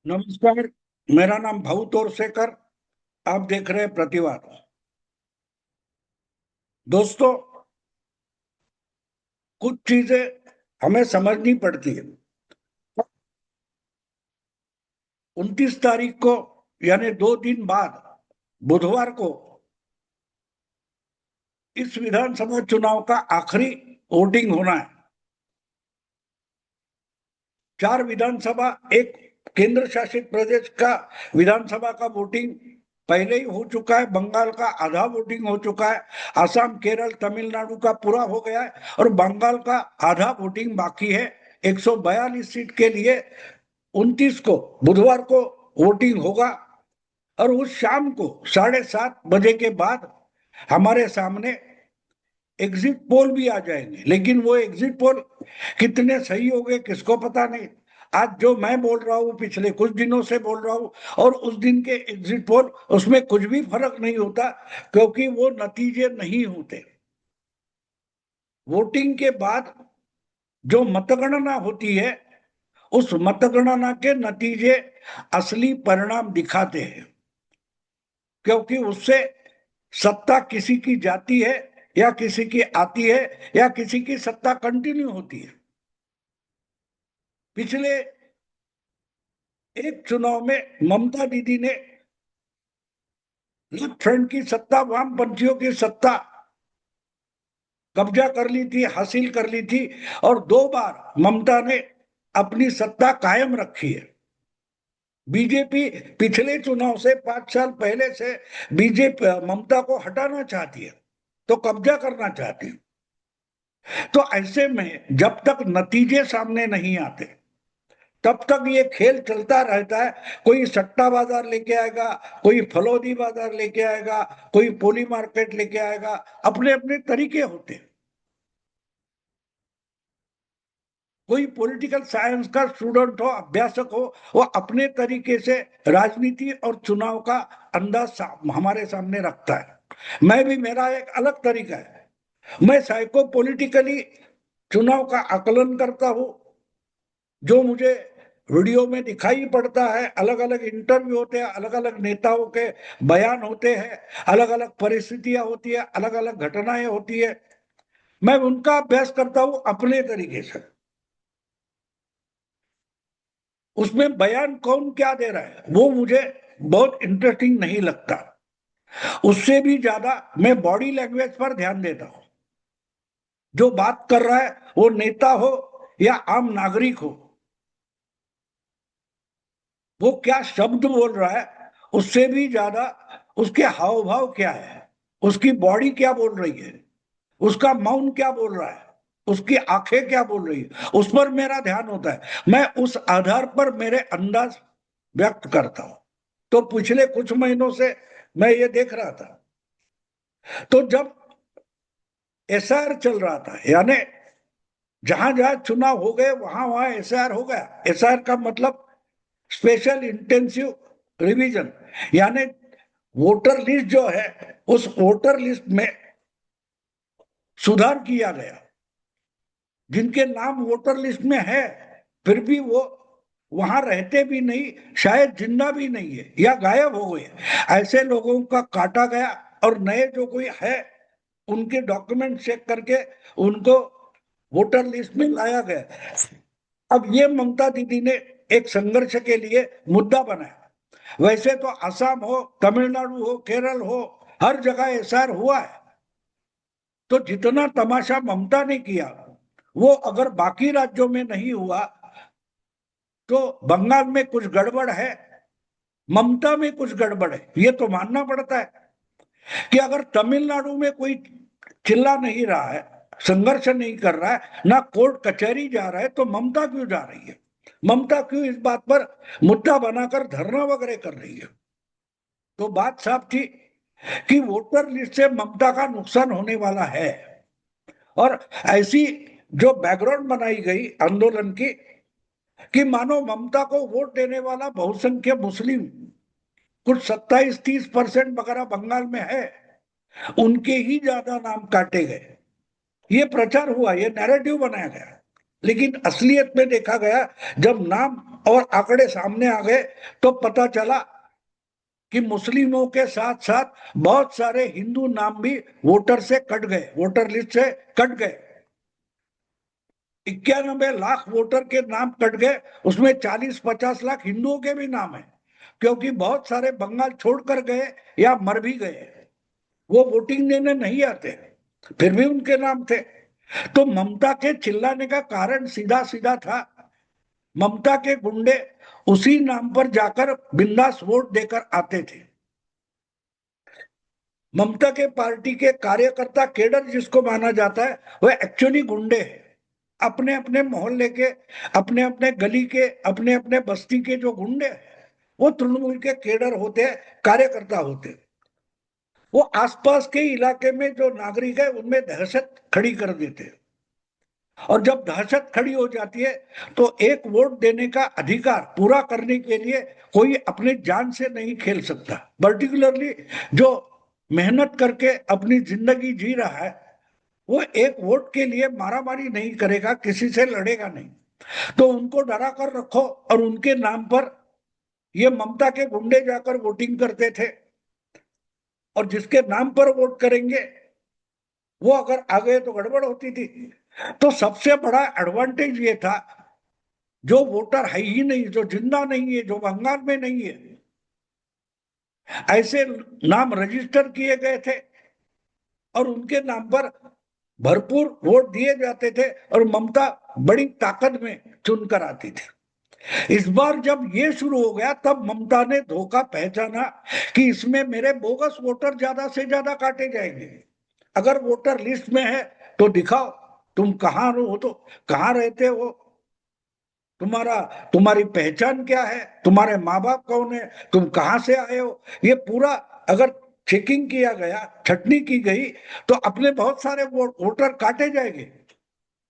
नमस्कार। मेरा नाम भाऊ तोरसेकर। आप देख रहे हैं प्रतिवाद। दोस्तों, कुछ चीजें हमें समझनी पड़ती है। 29 तारीख को यानी 2 दिन बाद बुधवार को इस विधानसभा चुनाव का आखिरी वोटिंग होना है। 4 विधानसभा, एक केंद्र शासित प्रदेश का विधानसभा का वोटिंग पहले ही हो चुका है। बंगाल का आधा वोटिंग हो चुका है। असम, केरल, तमिलनाडु का पूरा हो गया है और बंगाल का आधा वोटिंग बाकी है। 142 सीट के लिए 29 को बुधवार को वोटिंग होगा और उस शाम को 7:30 बजे के बाद हमारे सामने एग्जिट पोल भी आ जाएंगे। लेकिन वो एग्जिट पोल कितने सही होंगे किसको पता नहीं। आज जो मैं बोल रहा हूँ पिछले कुछ दिनों से बोल रहा हूँ और उस दिन के एग्जिट पोल, उसमें कुछ भी फर्क नहीं होता, क्योंकि वो नतीजे नहीं होते। वोटिंग के बाद जो मतगणना होती है, उस मतगणना के नतीजे असली परिणाम दिखाते हैं, क्योंकि उससे सत्ता किसी की जाती है या किसी की आती है या किसी की सत्ता कंटिन्यू होती है। पिछले एक चुनाव में ममता दीदी ने लेफ्ट फ्रंट की सत्ता, वामपंथियों की सत्ता कब्जा कर ली थी, हासिल कर ली थी और 2 बार ममता ने अपनी सत्ता कायम रखी है। बीजेपी पिछले चुनाव से 5 साल पहले से बीजेपी ममता को हटाना चाहती है, तो कब्जा करना चाहती है। तो ऐसे में जब तक नतीजे सामने नहीं आते तब तक ये खेल चलता रहता है। कोई सट्टा बाजार लेके आएगा, कोई फलौदी बाजार लेके आएगा, कोई पोली मार्केट लेके आएगा। अपने अपने तरीके होते हैं। कोई पॉलिटिकल साइंस का स्टूडेंट हो, अभ्यासक हो, वो अपने तरीके से राजनीति और चुनाव का अंदाज हमारे सामने रखता है। मैं भी, मेरा एक अलग तरीका है। मैं साइको पॉलिटिकली चुनाव का आकलन करता हूं। जो मुझे वीडियो में दिखाई पड़ता है, अलग अलग इंटरव्यू होते हैं, अलग अलग नेताओं के बयान होते हैं, अलग अलग परिस्थितियां होती है, अलग अलग घटनाएं होती है। मैं उनका अभ्यास करता हूं अपने तरीके से। उसमें बयान कौन क्या दे रहा है वो मुझे बहुत इंटरेस्टिंग नहीं लगता। उससे भी ज्यादा मैं बॉडी लैंग्वेज पर ध्यान देता हूं। जो बात कर रहा है वो नेता हो या आम नागरिक हो, वो क्या शब्द बोल रहा है उससे भी ज्यादा उसके हाव भाव क्या है, उसकी बॉडी क्या बोल रही है, उसका मौन क्या बोल रहा है, उसकी आंखें क्या बोल रही है, उस पर मेरा ध्यान होता है। मैं उस आधार पर मेरे अंदाज व्यक्त करता हूं। तो पिछले कुछ महीनों से मैं ये देख रहा था। तो जब एसआर चल रहा था, यानी जहां जहां चुनाव हो गए वहां वहां एसआर हो गया। एसआर का मतलब स्पेशल इंटेंसिव रिवीजन, यानी वोटर लिस्ट जो है, उस वोटर लिस्ट में सुधार किया गया। जिनके नाम वोटर लिस्ट में है फिर भी वो वहां रहते भी नहीं, शायद जिंदा भी नहीं है या गायब हो गए, ऐसे लोगों का काटा गया और नए जो कोई है उनके डॉक्यूमेंट चेक करके उनको वोटर लिस्ट में लाया गया। अब ये ममता दीदी ने एक संघर्ष के लिए मुद्दा बनाया। वैसे तो असम हो, तमिलनाडु हो, केरल हो, हर जगह एसआर हुआ है। तो जितना तमाशा ममता ने किया वो अगर बाकी राज्यों में नहीं हुआ तो बंगाल में कुछ गड़बड़ है, ममता में कुछ गड़बड़ है, ये तो मानना पड़ता है। कि अगर तमिलनाडु में कोई चिल्ला नहीं रहा है, संघर्ष नहीं कर रहा है, ना कोर्ट कचहरी जा रहा है, तो ममता क्यों जा रही है? ममता क्यों इस बात पर मुद्दा बनाकर धरना वगैरह कर रही है? तो बात साफ थी कि वोटर लिस्ट से ममता का नुकसान होने वाला है। और ऐसी जो बैकग्राउंड बनाई गई आंदोलन की कि मानो ममता को वोट देने वाला बहुसंख्यक मुस्लिम कुछ 27-30% वगैरह बंगाल में है, उनके ही ज्यादा नाम काटे गए। ये प्रचार हुआ, ये नैरेटिव बनाया गया। लेकिन असलियत में देखा गया, जब नाम और आंकड़े सामने आ गए तो पता चला कि मुस्लिमों के साथ साथ बहुत सारे हिंदू नाम भी वोटर से कट गए, वोटर लिस्ट से कट गए। 91 लाख वोटर के नाम कट गए, उसमें 40-50 लाख हिंदुओं के भी नाम है, क्योंकि बहुत सारे बंगाल छोड़कर गए या मर भी गए, वो वोटिंग देने नहीं आते, फिर भी उनके नाम थे। तो ममता के चिल्लाने का कारण सीधा सीधा था, ममता के गुंडे उसी नाम पर जाकर बिंदास वोट देकर आते थे। ममता के पार्टी के कार्यकर्ता केडर जिसको माना जाता है, वह एक्चुअली गुंडे हैं। अपने अपने मोहल्ले के, अपने अपने गली के, अपने अपने बस्ती के जो गुंडे हैं, वो तृणमूल के केडर होते हैं, कार्यकर्ता होते हैं। वो आसपास के इलाके में जो नागरिक है उनमें दहशत खड़ी कर देते हैं, और जब दहशत खड़ी हो जाती है तो एक वोट देने का अधिकार पूरा करने के लिए कोई अपनी जान से नहीं खेल सकता। पर्टिकुलरली जो मेहनत करके अपनी जिंदगी जी रहा है, वो एक वोट के लिए मारामारी नहीं करेगा, किसी से लड़ेगा नहीं। तो उनको डरा कर रखो, और उनके नाम पर ये ममता के गुंडे जाकर वोटिंग करते थे, और जिसके नाम पर वोट करेंगे वो अगर आ गए तो गड़बड़ होती थी। तो सबसे बड़ा एडवांटेज ये था, जो वोटर है ही नहीं, जो जिंदा नहीं है, जो बंगाल में नहीं है, ऐसे नाम रजिस्टर किए गए थे और उनके नाम पर भरपूर वोट दिए जाते थे, और ममता बड़ी ताकत में चुनकर आती थी। इस बार जब ये शुरू हो गया, तब ममता ने धोखा पहचाना कि इसमें मेरे बोगस वोटर ज्यादा से ज्यादा काटे जाएंगे। अगर वोटर लिस्ट में है तो दिखाओ, तुम कहाँ हो, तो कहाँ रहते हो, तुम्हारा तुम्हारी पहचान क्या है, तुम्हारे माँ बाप कौन है, तुम कहाँ से आए हो, ये पूरा अगर चेकिंग किया गया, छटनी की गई, तो अपने बहुत सारे वोटर काटे जाएंगे।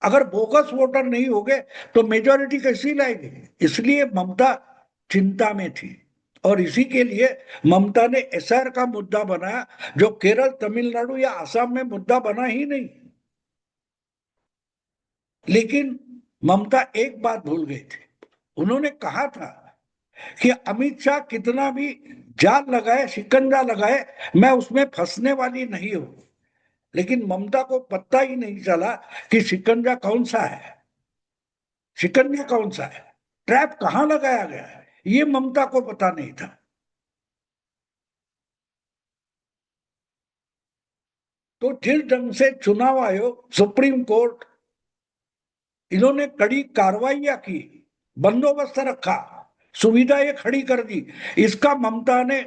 अगर बोगस वोटर नहीं होंगे तो मेजोरिटी कैसी लाएंगे। इसलिए ममता चिंता में थी, और इसी के लिए ममता ने एसआर का मुद्दा बनाया, जो केरल, तमिलनाडु या असम में मुद्दा बना ही नहीं। लेकिन ममता एक बात भूल गई थी, उन्होंने कहा था कि अमित शाह कितना भी जाल लगाए, शिकंजा लगाए, मैं उसमें फंसने वाली नहीं हूं। लेकिन ममता को पता ही नहीं चला कि शिकंजा कौन सा है, शिकंजा कौन सा है, ट्रैप कहां लगाया गया है, ये ममता को पता नहीं था। तो जिस ढंग से चुनाव आयोग, सुप्रीम कोर्ट, इन्होंने कड़ी कार्रवाइयां की, बंदोबस्त रखा, सुविधाएं खड़ी कर दी, इसका ममता ने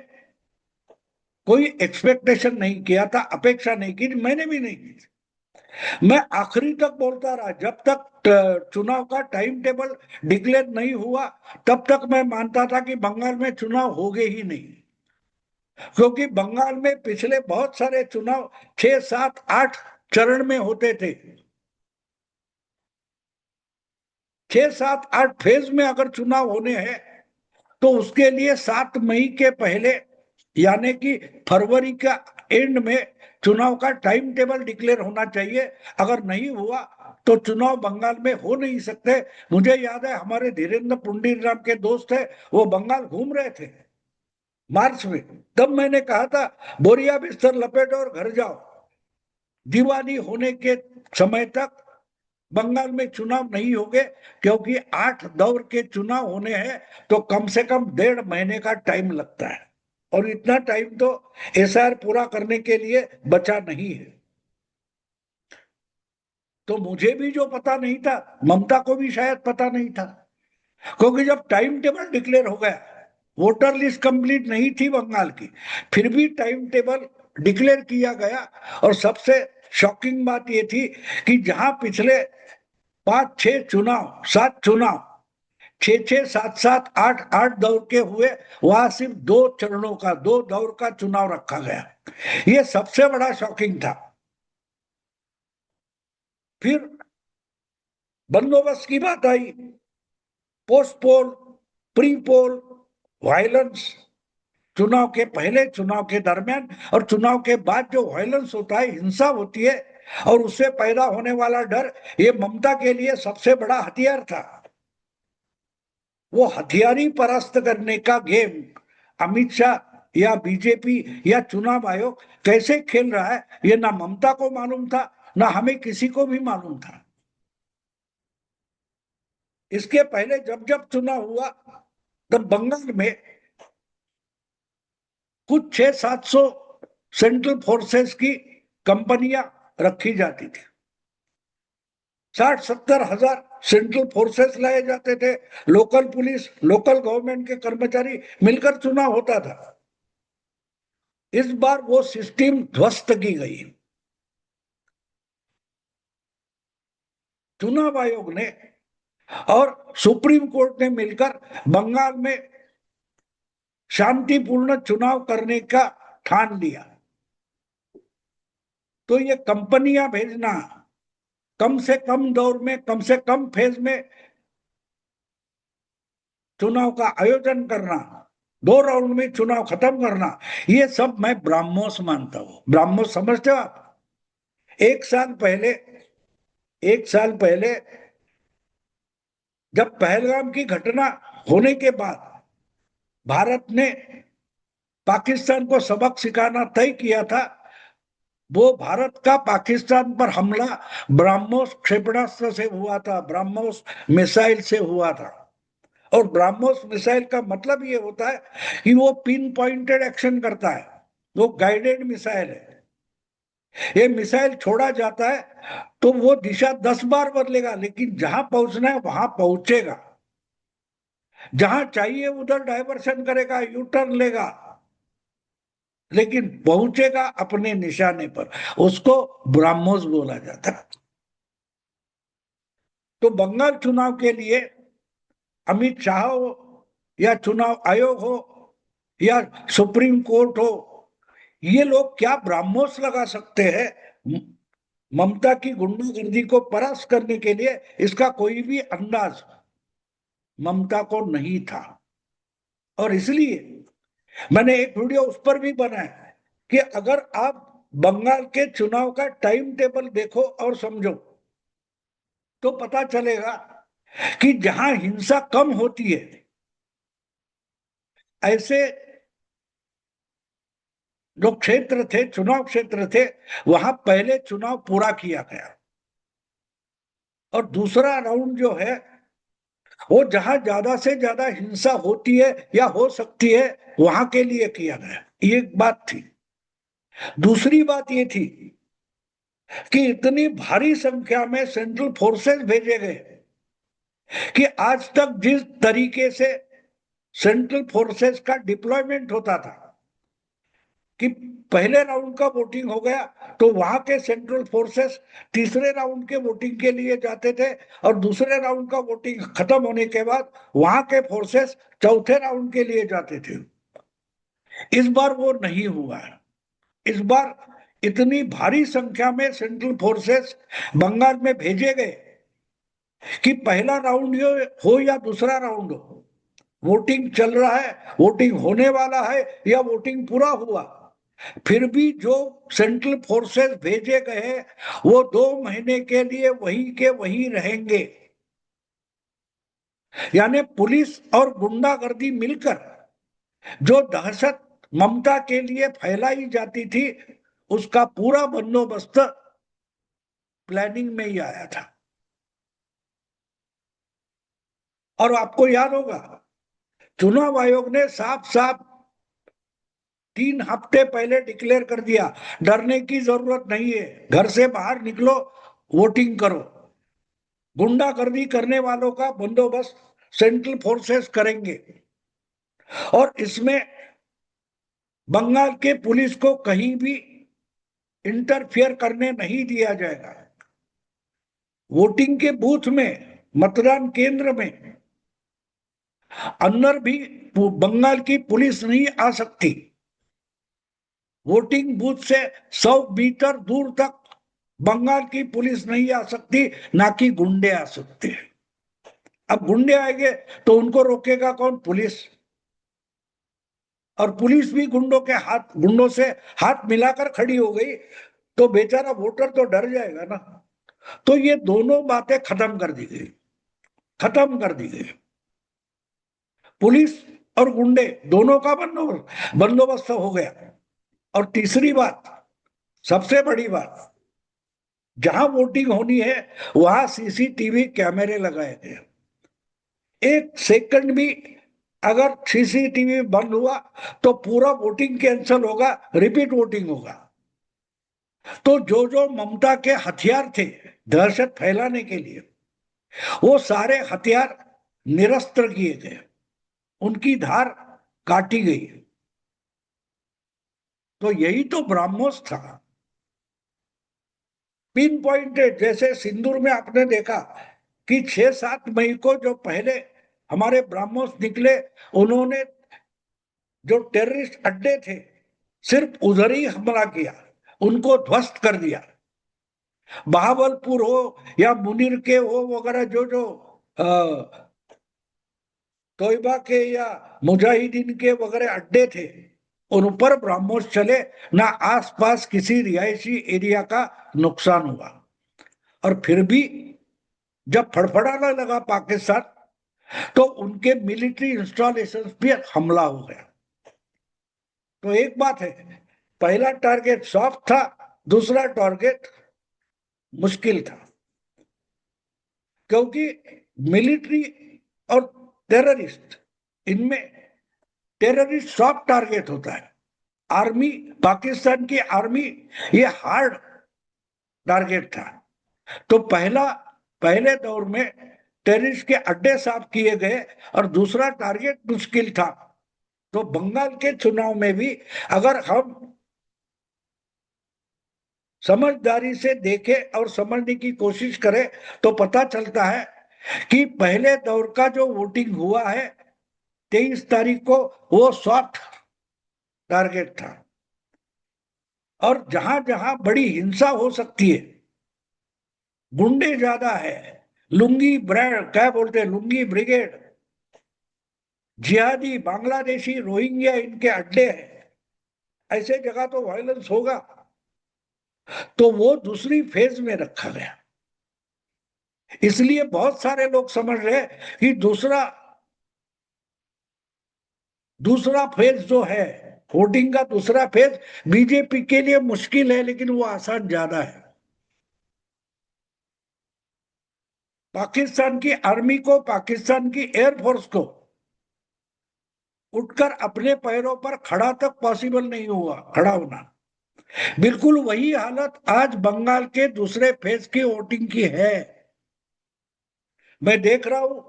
कोई एक्सपेक्टेशन नहीं किया था, अपेक्षा नहीं की, मैंने भी नहीं की। मैं आखिरी तक बोलता रहा, जब तक चुनाव का टाइम टेबल डिक्लेयर नहीं हुआ, तब तक मैं मानता था कि बंगाल में चुनाव होंगे ही नहीं। क्योंकि बंगाल में पिछले बहुत सारे चुनाव 6, 7, 8 चरण में होते थे। 6, 7, 8 फेज में अगर चुनाव होने हैं, तो उसके लिए 7 मई के पहले, यानी कि फरवरी का एंड में चुनाव का टाइम टेबल डिक्लेयर होना चाहिए। अगर नहीं हुआ तो चुनाव बंगाल में हो नहीं सकते। मुझे याद है, हमारे धीरेन्द्र पुंडीराम के दोस्त है, वो बंगाल घूम रहे थे मार्च में, तब मैंने कहा था बोरिया बिस्तर लपेटो और घर जाओ, दिवाली होने के समय तक बंगाल में चुनाव नहीं होंगे, क्योंकि 8 दौर के चुनाव होने हैं तो कम से कम 1.5 महीने का टाइम लगता है, और इतना टाइम तो एसआर पूरा करने के लिए बचा नहीं है। तो मुझे भी जो पता नहीं था, ममता को भी शायद पता नहीं था, क्योंकि जब टाइम टेबल डिक्लेयर हो गया, वोटर लिस्ट कंप्लीट नहीं थी बंगाल की, फिर भी टाइम टेबल डिक्लेयर किया गया। और सबसे शॉकिंग बात यह थी कि जहां पिछले 5, 6 चुनाव, 7 चुनाव, 6, 6, 7, 7, 8, 8 दौर के हुए, वहां सिर्फ 2 चरणों का, 2 दौर का चुनाव रखा गया। ये सबसे बड़ा शॉकिंग था। फिर बंदोबस्त की बात आई, post poll, pre poll, violence, चुनाव के पहले, चुनाव के दरमियान और चुनाव के बाद जो वायलेंस होता है, हिंसा होती है, और उससे पैदा होने वाला डर ये ममता के लिए सबसे बड़ा हथियार था। वो हथियारी परास्त करने का गेम अमित शाह या बीजेपी या चुनाव आयोग कैसे खेल रहा है, ये ना ममता को मालूम था, ना हमें किसी को भी मालूम था। इसके पहले जब जब चुनाव हुआ तब बंगाल में कुछ 600-700 सेंट्रल फोर्सेस की कंपनियां रखी जाती थी। 60-70 हजार सेंट्रल फोर्सेस लाए जाते थे, लोकल पुलिस, लोकल गवर्नमेंट के कर्मचारी मिलकर चुनाव होता था। इस बार वो सिस्टम ध्वस्त की गई। चुनाव आयोग ने और सुप्रीम कोर्ट ने मिलकर बंगाल में शांतिपूर्ण चुनाव करने का ठान लिया। तो ये कंपनियां भेजना, कम से कम दौर में, कम से कम फेज में चुनाव का आयोजन करना, 2 राउंड में चुनाव खत्म करना, ये सब मैं ब्राह्मोस मानता हूं। ब्राह्मोस समझते हो आप? एक साल पहले, 1 साल पहले जब पहलगाम की घटना होने के बाद भारत ने पाकिस्तान को सबक सिखाना तय किया था, वो भारत का पाकिस्तान पर हमला ब्रह्मोस क्षेपणास्त्र से हुआ था, ब्रह्मोस मिसाइल से हुआ था। और ब्रह्मोस मिसाइल का मतलब ये होता है कि वो पिन पॉइंटेड एक्शन करता है, वो गाइडेड मिसाइल है। ये मिसाइल छोड़ा जाता है तो वो दिशा 10 बार बदलेगा, लेकिन जहां पहुंचना है वहां पहुंचेगा। जहां चाहिए उधर डायवर्शन करेगा, यू टर्न लेगा, लेकिन पहुंचेगा अपने निशाने पर। उसको ब्रह्मोस बोला जाता है। तो बंगाल चुनाव के लिए अमित शाह हो या चुनाव आयोग हो या सुप्रीम कोर्ट हो, ये लोग क्या ब्रह्मोस लगा सकते हैं ममता की गुंडागर्दी को परास्त करने के लिए? इसका कोई भी अंदाज ममता को नहीं था। और इसलिए मैंने एक वीडियो उस पर भी बनाया कि अगर आप बंगाल के चुनाव का टाइम टेबल देखो और समझो तो पता चलेगा कि जहां हिंसा कम होती है, ऐसे जो क्षेत्र थे, चुनाव क्षेत्र थे, वहां पहले चुनाव पूरा किया गया। और दूसरा राउंड जो है वो जहां ज्यादा से ज्यादा हिंसा होती है या हो सकती है वहां के लिए किया गया। ये एक बात थी। दूसरी बात ये थी कि इतनी भारी संख्या में सेंट्रल फोर्सेस भेजे गए कि आज तक जिस तरीके से सेंट्रल फोर्सेस का डिप्लॉयमेंट होता था कि पहले राउंड का वोटिंग हो गया तो वहां के सेंट्रल फोर्सेस तीसरे राउंड के वोटिंग के लिए जाते थे, और दूसरे राउंड का वोटिंग खत्म होने के बाद वहां के फोर्सेस चौथे राउंड के लिए जाते थे। इस बार वो नहीं हुआ है। इस बार इतनी भारी संख्या में सेंट्रल फोर्सेस बंगाल में भेजे गए कि पहला राउंड हो या दूसरा राउंड हो, वोटिंग चल रहा है, वोटिंग होने वाला है या वोटिंग पूरा हुआ, फिर भी जो सेंट्रल फोर्सेस भेजे गए वो 2 महीने के लिए वहीं के वहीं रहेंगे। यानी पुलिस और गुंडागर्दी मिलकर जो दहशत ममता के लिए फैलाई जाती थी, उसका पूरा बंदोबस्त प्लानिंग में ही आया था। और आपको याद होगा चुनाव आयोग ने साफ साफ 3 हफ्ते पहले डिक्लेयर कर दिया, डरने की जरूरत नहीं है, घर से बाहर निकलो, वोटिंग करो। गुंडागर्दी करने वालों का बंदोबस्त सेंट्रल फोर्सेस करेंगे। और इसमें बंगाल के पुलिस को कहीं भी इंटरफियर करने नहीं दिया जाएगा। वोटिंग के बूथ में, मतदान केंद्र में अंदर भी बंगाल की पुलिस नहीं आ सकती। वोटिंग बूथ से 100 मीटर दूर तक बंगाल की पुलिस नहीं आ सकती, ना कि गुंडे आ सकते हैं। अब गुंडे आएंगे तो उनको रोकेगा कौन? पुलिस। और पुलिस भी गुंडों से हाथ मिलाकर खड़ी हो गई तो बेचारा वोटर तो डर जाएगा ना। तो ये दोनों बातें खत्म कर दी गई, खत्म कर दी गई। पुलिस और गुंडे दोनों का बंदोबस्त बंदोबस्त हो गया। और तीसरी बात, सबसे बड़ी बात, जहां वोटिंग होनी है वहां सीसीटीवी कैमरे लगाए गए। एक सेकंड भी अगर सीसीटीवी बंद हुआ तो पूरा वोटिंग कैंसिल होगा, रिपीट वोटिंग होगा। तो जो जो ममता के हथियार थे दहशत फैलाने के लिए, वो सारे हथियार निरस्त्र किए गए, उनकी धार काटी गई। तो यही तो ब्रह्मोस था, पिन पॉइंटेड। जैसे सिंदूर में आपने देखा कि 6-7 मई को जो पहले हमारे ब्रह्मोस निकले, उन्होंने जो टेररिस्ट अड्डे थे सिर्फ उधर ही हमला किया, उनको ध्वस्त कर दिया। बहावलपुर हो या मुनीर के हो वगैरह, जो जो तोयबा के या मुजाहिदीन के वगैरह अड्डे थे, उन पर ब्रह्मोस चले, ना आसपास किसी रिहायशी एरिया का नुकसान हुआ। और फिर भी जब फड़फड़ाने लगा पाकिस्तान, तो उनके मिलिट्री इंस्टॉलेशन पे हमला हो गया। तो एक बात है, पहला टारगेट सॉफ्ट था, दूसरा टारगेट मुश्किल था। क्योंकि मिलिट्री और टेररिस्ट, इनमें टेररिस्ट सॉफ्ट टारगेट होता है, आर्मी, पाकिस्तान की आर्मी ये हार्ड टारगेट था। तो पहले दौर में टेररिस्ट के अड्डे साफ किए गए और दूसरा टारगेट मुश्किल था। तो बंगाल के चुनाव में भी अगर हम समझदारी से देखें और समझने की कोशिश करें तो पता चलता है कि पहले दौर का जो वोटिंग हुआ है 23 तारीख को, वो सॉफ्ट टारगेट था। और जहां जहां बड़ी हिंसा हो सकती है, गुंडे ज्यादा है, लुंगी ब्रैंड क्या बोलते हैं, लुंगी ब्रिगेड, जिहादी, बांग्लादेशी, रोहिंग्या इनके अड्डे हैं, ऐसे जगह तो वायलेंस होगा। तो वो दूसरी फेज में रखा गया। इसलिए बहुत सारे लोग समझ रहे हैं कि दूसरा दूसरा फेज जो है, वोटिंग का दूसरा फेज बीजेपी के लिए मुश्किल है, लेकिन वो आसान ज्यादा है। पाकिस्तान की आर्मी को, पाकिस्तान की एयरफोर्स को उठकर अपने पैरों पर खड़ा तक पॉसिबल नहीं हुआ, खड़ा होना। बिल्कुल वही हालत आज बंगाल के दूसरे फेज की वोटिंग की है। मैं देख रहा हूं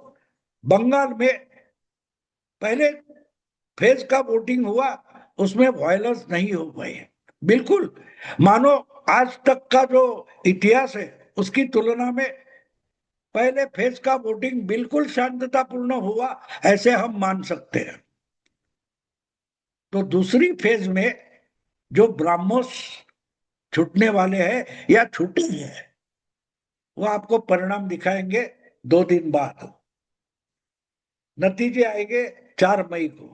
बंगाल में पहले फेज का वोटिंग हुआ, उसमें वायलेंस नहीं हो पाई। बिल्कुल मानो आज तक का जो इतिहास है उसकी तुलना में पहले फेज का वोटिंग बिल्कुल शांततापूर्ण हुआ, ऐसे हम मान सकते हैं। तो दूसरी फेज में जो ब्राह्मोस छूटने वाले हैं या छूटे हैं, वो आपको परिणाम दिखाएंगे 2 दिन बाद। नतीजे आएंगे 4 मई को।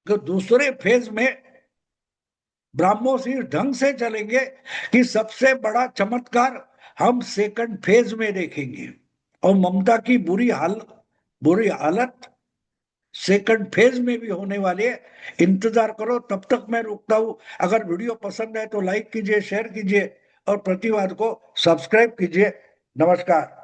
तो दूसरे फेज में ब्राह्मोस इस ढंग से चलेंगे कि सबसे बड़ा चमत्कार हम सेकंड फेज में देखेंगे। और ममता की बुरी हालत सेकंड फेज में भी होने वाली है। इंतजार करो, तब तक मैं रुकता हूं। अगर वीडियो पसंद है तो लाइक कीजिए, शेयर कीजिए और प्रतिवाद को सब्सक्राइब कीजिए। नमस्कार।